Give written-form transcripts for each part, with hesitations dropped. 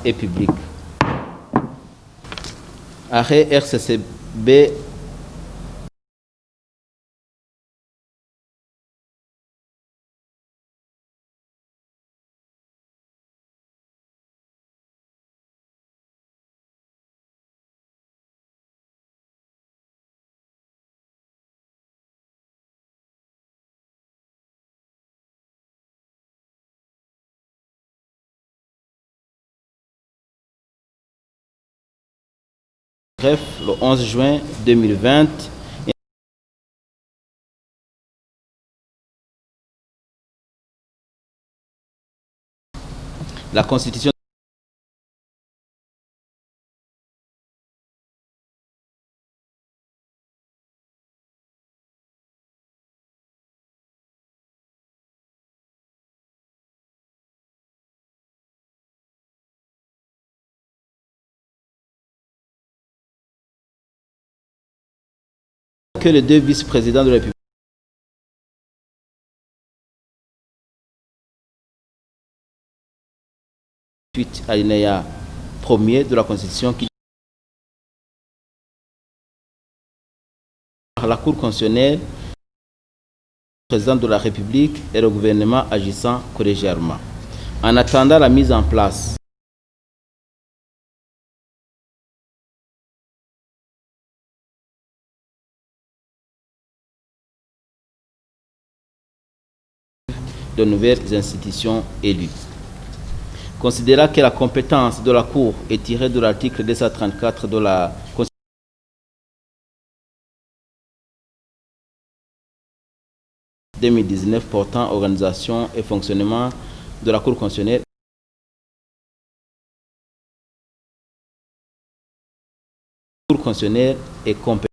et publique. Arrêt RCCB Bref, le 11 juin 2020, la Constitution que les deux vice-présidents de la République suite à l'alinéa 1er de la Constitution qui par la Cour constitutionnelle, le président de la République et le gouvernement agissant collégialement. En attendant la mise en place de nouvelles institutions élues. Considérant que la compétence de la Cour est tirée de l'article 234 de la Constitution 2019 portant organisation et fonctionnement de la Cour constitutionnelle, la Cour constitutionnelle est compétente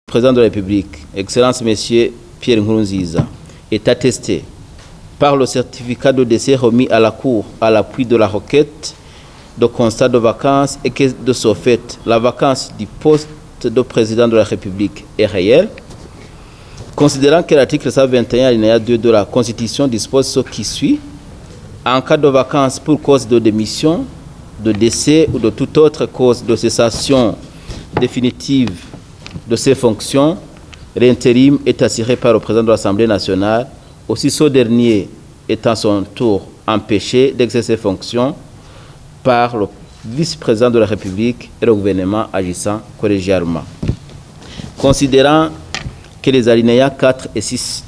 président de la République, Excellence Monsieur Pierre Nkurunziza, est attesté par le certificat de décès remis à la Cour à l'appui de la requête de constat de vacances et que de ce fait, la vacance du poste de président de la République est réelle, considérant que l'article 121 alinéa 2 de la Constitution dispose ce qui suit: en cas de vacance pour cause de démission, de décès ou de toute autre cause de cessation définitive de ses fonctions, l'intérim est assuré par le président de l'Assemblée nationale, aussi ce dernier est à son tour empêché d'exercer ses fonctions par le vice-président de la République et le gouvernement agissant collégialement. Considérant que les alinéas 4 et 6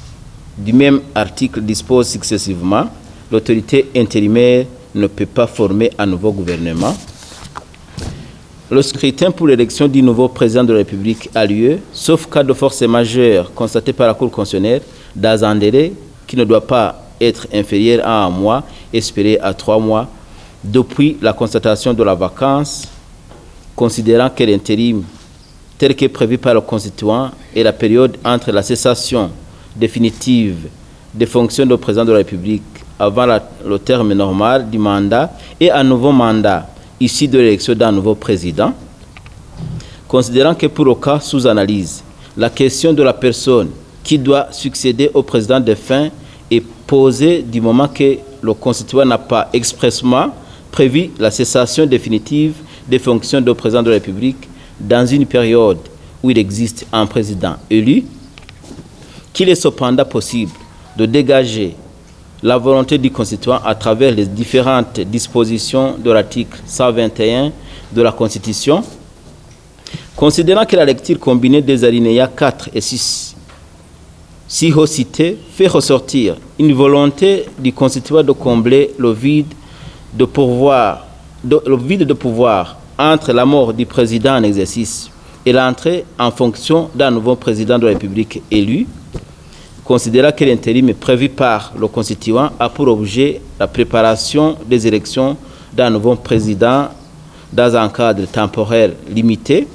du même article disposent successivement, l'autorité intérimaire ne peut pas former un nouveau gouvernement. Le scrutin pour l'élection du nouveau président de la République a lieu, sauf cas de force majeure constaté par la Cour constitutionnelle, dans un délai qui ne doit pas être inférieur à 1 mois, espéré à 3 mois, depuis la constatation de la vacance, considérant que l'intérim, tel que prévu par le constituant, est la période entre la cessation définitive des fonctions du président de la République avant le terme normal du mandat et un nouveau mandat issu de l'élection d'un nouveau président, considérant que pour le cas sous analyse, la question de la personne qui doit succéder au président défunt est posée du moment que le constituant n'a pas expressément prévu la cessation définitive des fonctions du président de la République dans une période où il existe un président élu, qu'il est cependant possible de dégager la volonté du constituant à travers les différentes dispositions de l'article 121 de la Constitution, considérant que la lecture combinée des alinéas 4 et 6 ci-haut cités fait ressortir une volonté du constituant de combler le vide de pouvoir entre la mort du président en exercice et l'entrée en fonction d'un nouveau président de la République élu, considérant que l'intérim prévu par le constituant a pour objet la préparation des élections d'un nouveau président dans un cadre temporel limité,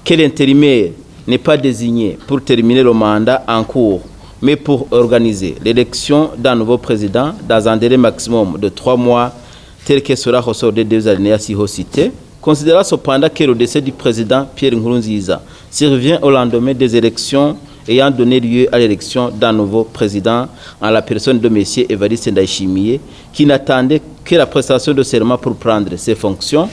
que l'intérimaire n'est pas désigné pour terminer le mandat en cours, mais pour organiser l'élection d'un nouveau président dans un délai maximum de 3 mois, tel que sera ressorti des 2 alinéas ci-haut cités, considérant cependant que le décès du président Pierre Nkurunziza survient au lendemain des élections ayant donné lieu à l'élection d'un nouveau président en la personne de M. Évariste Ndayishimiye, qui n'attendait que la prestation de serment pour prendre ses fonctions,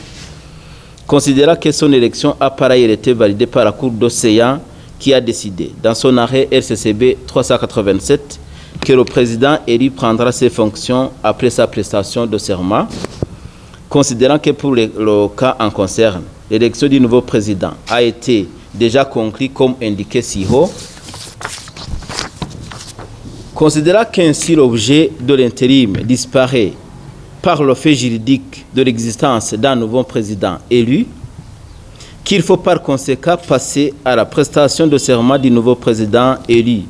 considérant que son élection a par ailleurs été validée par la Cour d'Océan qui a décidé, dans son arrêt RCCB 387, que le président élu prendra ses fonctions après sa prestation de serment, considérant que pour le cas en concerne, l'élection du nouveau président a été déjà conclue comme indiqué ci-haut, considérant qu'ainsi l'objet de l'intérim disparaît par le fait juridique de l'existence d'un nouveau président élu, qu'il faut par conséquent passer à la prestation de serment du nouveau président élu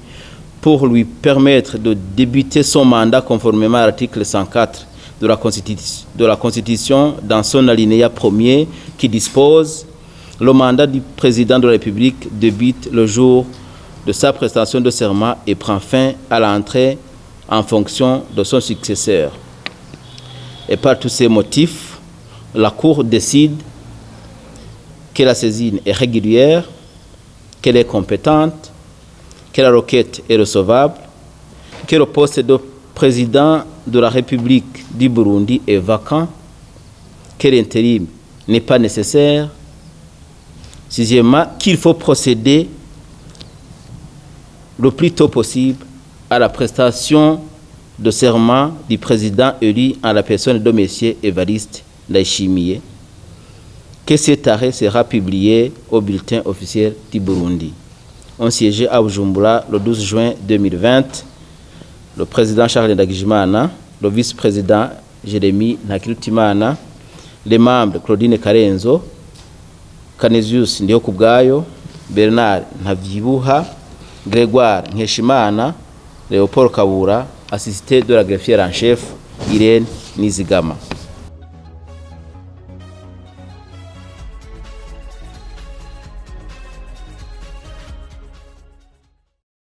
pour lui permettre de débuter son mandat conformément à l'article 104 de la Constitution dans son alinéa 1er qui dispose « Le mandat du président de la République débute le jour de sa prestation de serment et prend fin à l'entrée en fonction de son successeur. » Et par tous ces motifs, la Cour décide que la saisine est régulière, qu'elle est compétente, que la requête est recevable, que le poste de président de la République du Burundi est vacant, que l'intérim n'est pas nécessaire. Sixièmement, qu'il faut procéder le plus tôt possible à la prestation de serment du président élu en la personne de M. Évariste Ndayishimiye, que cet arrêt sera publié au bulletin officiel du Burundi. On siégeait à Bujumbura le 12 juin 2020, le président Charles Ndagijimana, le vice-président Jérémy Ntakirutimana, les membres Claudine Karenzo, Canisius Ndihokubwayo, Bernard Ntavyibuha, Grégoire Nkeshimana, Léopold Kabura, assisté de la greffière en chef Irène Nizigama.